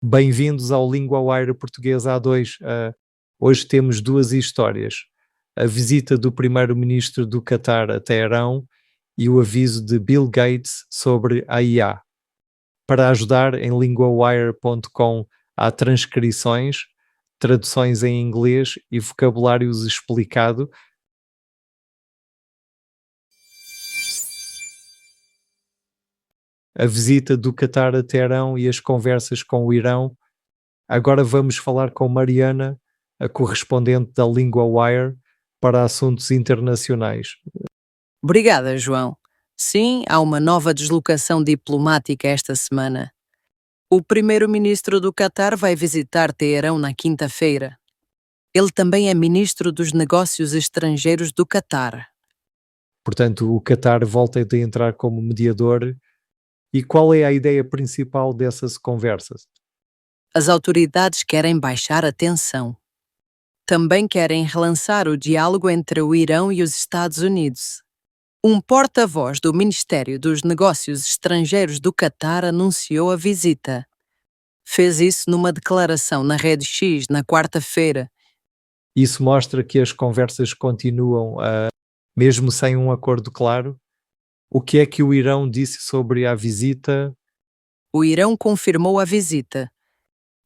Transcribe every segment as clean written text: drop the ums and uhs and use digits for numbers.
Bem-vindos ao LinguaWire Português A2. Hoje temos duas histórias: a visita do primeiro-ministro do Catar a Teherão e o aviso de Bill Gates sobre a IA. Para ajudar, em linguawire.com há transcrições, traduções em inglês e vocabulários explicado. A visita do Catar a Teherão e as conversas com o Irão. Agora vamos falar com Mariana, a correspondente da LinguaWire para assuntos internacionais. Obrigada, João. Sim, há uma nova deslocação diplomática esta semana. O primeiro-ministro do Catar vai visitar Teherão na quinta-feira. Ele também é ministro dos Negócios Estrangeiros do Catar. Portanto, o Catar volta a entrar como mediador. E qual é a ideia principal dessas conversas? As autoridades querem baixar a tensão. Também querem relançar o diálogo entre o Irão e os Estados Unidos. Um porta-voz do Ministério dos Negócios Estrangeiros do Catar anunciou a visita. Fez isso numa declaração na Rede X na quarta-feira. Isso mostra que as conversas continuam, mesmo sem um acordo claro? O que é que o Irão disse sobre a visita? O Irão confirmou a visita.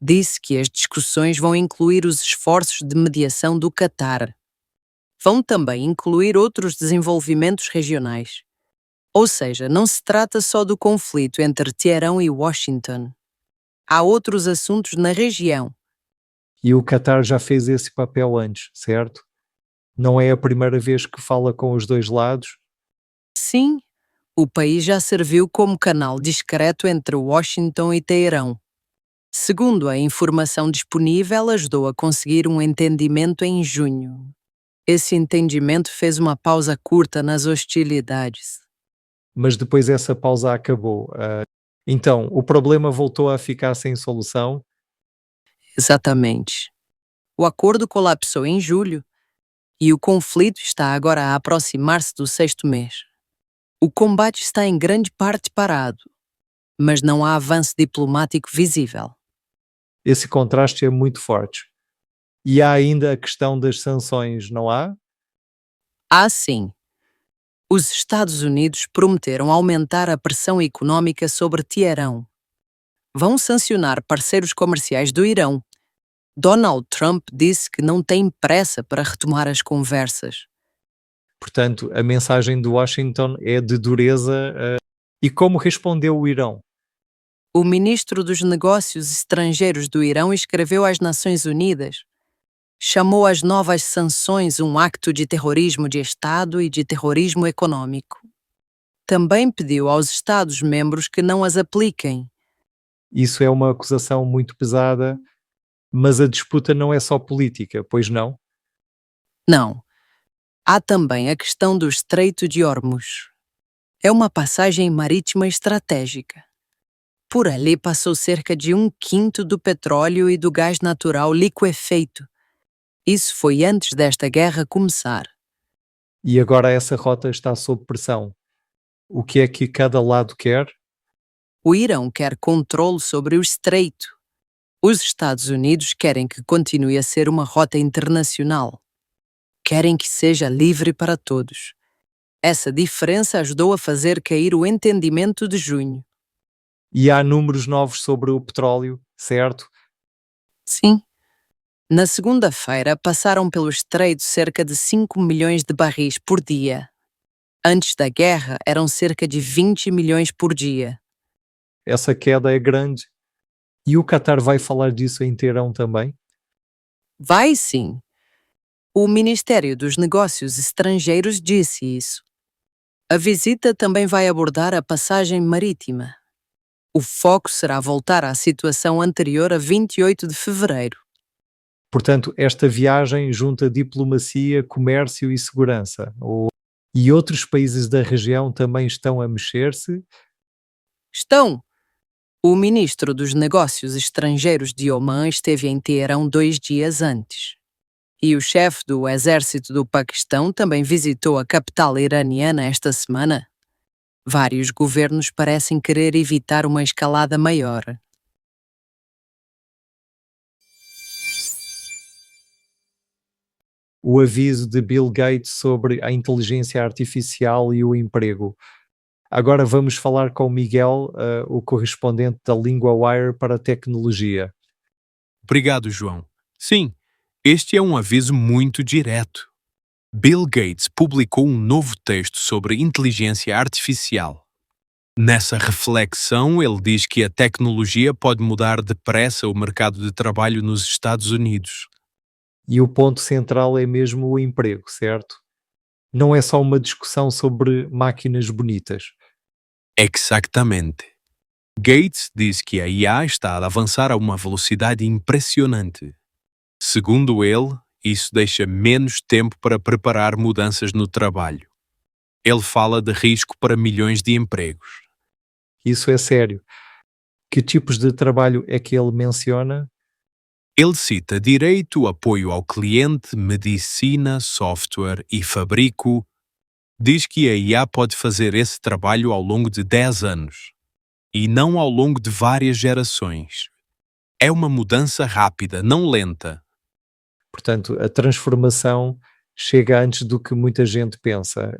Disse que as discussões vão incluir os esforços de mediação do Catar. Vão também incluir outros desenvolvimentos regionais. Ou seja, não se trata só do conflito entre Teherão e Washington. Há outros assuntos na região. E o Catar já fez esse papel antes, certo? Não é a primeira vez que fala com os dois lados? Sim, o país já serviu como canal discreto entre Washington e Teherão. Segundo a informação disponível, ajudou a conseguir um entendimento em junho. Esse entendimento fez uma pausa curta nas hostilidades. Mas depois essa pausa acabou. Então, o problema voltou a ficar sem solução? Exatamente. O acordo colapsou em julho e o conflito está agora a aproximar-se do sexto mês. O combate está em grande parte parado, mas não há avanço diplomático visível. Esse contraste é muito forte. E há ainda a questão das sanções, não há? Há sim. Os Estados Unidos prometeram aumentar a pressão econômica sobre Teherão. Vão sancionar parceiros comerciais do Irão. Donald Trump disse que não tem pressa para retomar as conversas. Portanto, a mensagem de Washington é de dureza. E como respondeu o Irão? O ministro dos Negócios Estrangeiros do Irão escreveu às Nações Unidas. Chamou as novas sanções um acto de terrorismo de Estado e de terrorismo econômico. Também pediu aos Estados-membros que não as apliquem. Isso é uma acusação muito pesada, mas a disputa não é só política, pois não? Não. Há também a questão do Estreito de Hormuz. É uma passagem marítima estratégica. Por ali passou cerca de 1/5 do petróleo e do gás natural liquefeito. Isso foi antes desta guerra começar. E agora essa rota está sob pressão. O que é que cada lado quer? O Irão quer controle sobre o estreito. Os Estados Unidos querem que continue a ser uma rota internacional. Querem que seja livre para todos. Essa diferença ajudou a fazer cair o entendimento de junho. E há números novos sobre o petróleo, certo? Sim. Na segunda-feira, passaram pelo estreito cerca de 5 milhões de barris por dia. Antes da guerra, eram cerca de 20 milhões por dia. Essa queda é grande. E o Qatar vai falar disso em Teherão também? Vai sim. O Ministério dos Negócios Estrangeiros disse isso. A visita também vai abordar a passagem marítima. O foco será voltar à situação anterior a 28 de fevereiro. Portanto, esta viagem junta diplomacia, comércio e segurança. E outros países da região também estão a mexer-se? Estão. O ministro dos Negócios Estrangeiros de Omã esteve em Teherão 2 dias antes. E o chefe do exército do Paquistão também visitou a capital iraniana esta semana. Vários governos parecem querer evitar uma escalada maior. O aviso de Bill Gates sobre a inteligência artificial e o emprego. Agora vamos falar com o Miguel, o correspondente da LinguaWire para a tecnologia. Obrigado, João. Sim, este é um aviso muito direto. Bill Gates publicou um novo texto sobre inteligência artificial. Nessa reflexão, ele diz que a tecnologia pode mudar depressa o mercado de trabalho nos Estados Unidos. E o ponto central é mesmo o emprego, certo? Não é só uma discussão sobre máquinas bonitas. Exatamente. Gates diz que a IA está a avançar a uma velocidade impressionante. Segundo ele, isso deixa menos tempo para preparar mudanças no trabalho. Ele fala de risco para milhões de empregos. Isso é sério. Que tipos de trabalho é que ele menciona? Ele cita direito, apoio ao cliente, medicina, software e fabrico. Diz que a IA pode fazer esse trabalho ao longo de 10 anos, e não ao longo de várias gerações. É uma mudança rápida, não lenta. Portanto, a transformação chega antes do que muita gente pensa.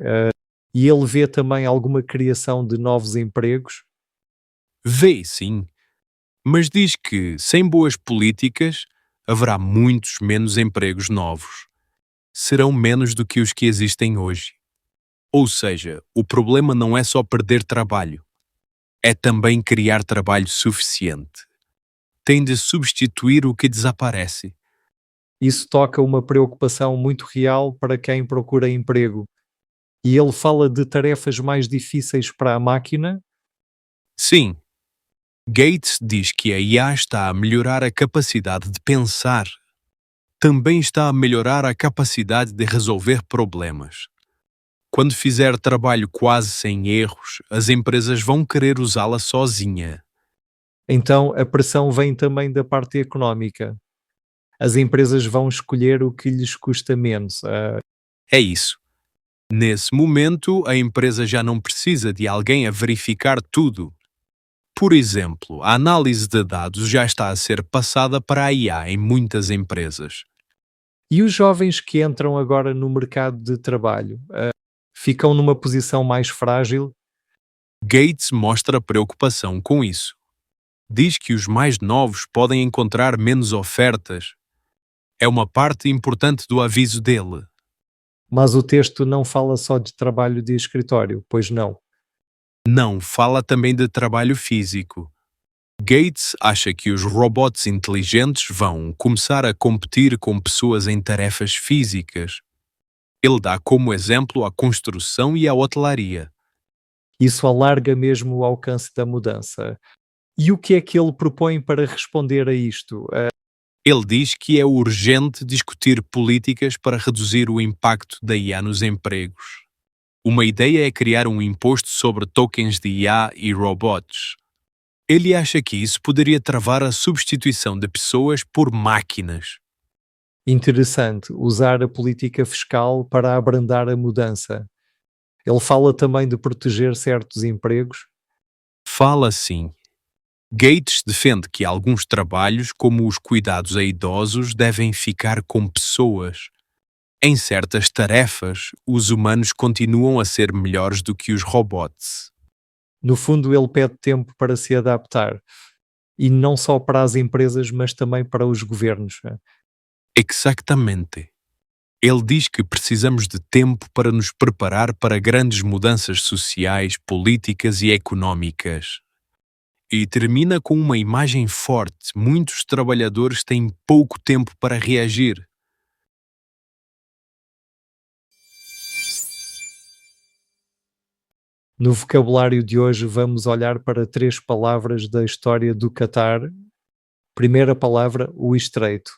E ele vê também alguma criação de novos empregos? Vê, sim, mas diz que, sem boas políticas, haverá muitos menos empregos novos. Serão menos do que os que existem hoje. Ou seja, o problema não é só perder trabalho, é também criar trabalho suficiente. Tem de substituir o que desaparece. Isso toca uma preocupação muito real para quem procura emprego. E ele fala de tarefas mais difíceis para a máquina? Sim, Gates diz que a IA está a melhorar a capacidade de pensar. Também está a melhorar a capacidade de resolver problemas. Quando fizer trabalho quase sem erros, as empresas vão querer usá-la sozinha. Então a pressão vem também da parte económica. As empresas vão escolher o que lhes custa menos. É isso. Nesse momento, a empresa já não precisa de alguém a verificar tudo. Por exemplo, a análise de dados já está a ser passada para a IA em muitas empresas. E os jovens que entram agora no mercado de trabalho, ficam numa posição mais frágil? Gates mostra preocupação com isso. Diz que os mais novos podem encontrar menos ofertas. É uma parte importante do aviso dele. Mas o texto não fala só de trabalho de escritório, pois não. Não, fala também de trabalho físico. Gates acha que os robôs inteligentes vão começar a competir com pessoas em tarefas físicas. Ele dá como exemplo a construção e a hotelaria. Isso alarga mesmo o alcance da mudança. E o que é que ele propõe para responder a isto? Ele diz que é urgente discutir políticas para reduzir o impacto da IA nos empregos. Uma ideia é criar um imposto sobre tokens de IA e robots. Ele acha que isso poderia travar a substituição de pessoas por máquinas. Interessante, usar a política fiscal para abrandar a mudança. Ele fala também de proteger certos empregos. Fala assim. Gates defende que alguns trabalhos, como os cuidados a idosos, devem ficar com pessoas. Em certas tarefas, os humanos continuam a ser melhores do que os robôs. No fundo, ele pede tempo para se adaptar. E não só para as empresas, mas também para os governos. Exatamente. Ele diz que precisamos de tempo para nos preparar para grandes mudanças sociais, políticas e económicas. E termina com uma imagem forte: muitos trabalhadores têm pouco tempo para reagir. No vocabulário de hoje, vamos olhar para 3 palavras da história do Catar. Primeira palavra, o estreito.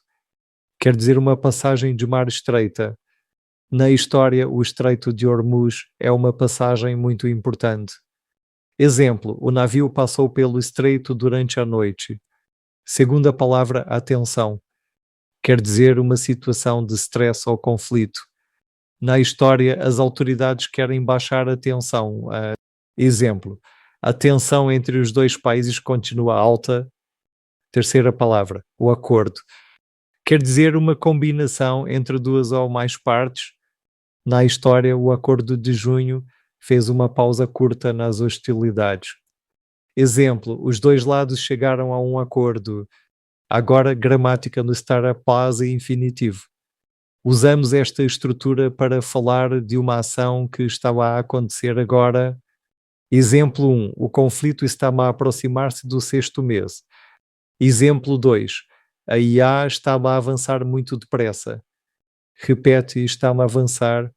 Quer dizer uma passagem de mar estreita. Na história, o Estreito de Hormuz é uma passagem muito importante. Exemplo, o navio passou pelo estreito durante a noite. Segunda palavra, atenção. Quer dizer uma situação de stress ou conflito. Na história, as autoridades querem baixar a tensão. Exemplo, a tensão entre os dois países continua alta. Terceira palavra, o acordo. Quer dizer uma combinação entre duas ou mais partes. Na história, o acordo de junho fez uma pausa curta nas hostilidades. Exemplo, os dois lados chegaram a um acordo. Agora, gramática no startup pause e infinitivo. Usamos esta estrutura para falar de uma ação que estava a acontecer agora. Exemplo 1. O conflito está a aproximar-se do 6º mês. Exemplo 2. A IA estava a avançar muito depressa. Repete, está a avançar.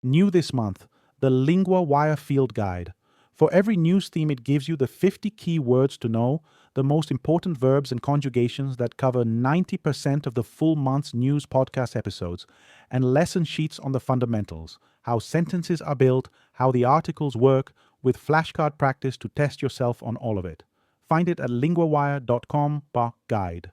New this month, the Lingua Wire Field Guide. For every news theme, it gives you the 50 key words to know, the most important verbs and conjugations that cover 90% of the full month's news podcast episodes, and lesson sheets on the fundamentals, how sentences are built, how the articles work, with flashcard practice to test yourself on all of it. Find it at linguawire.com/guide.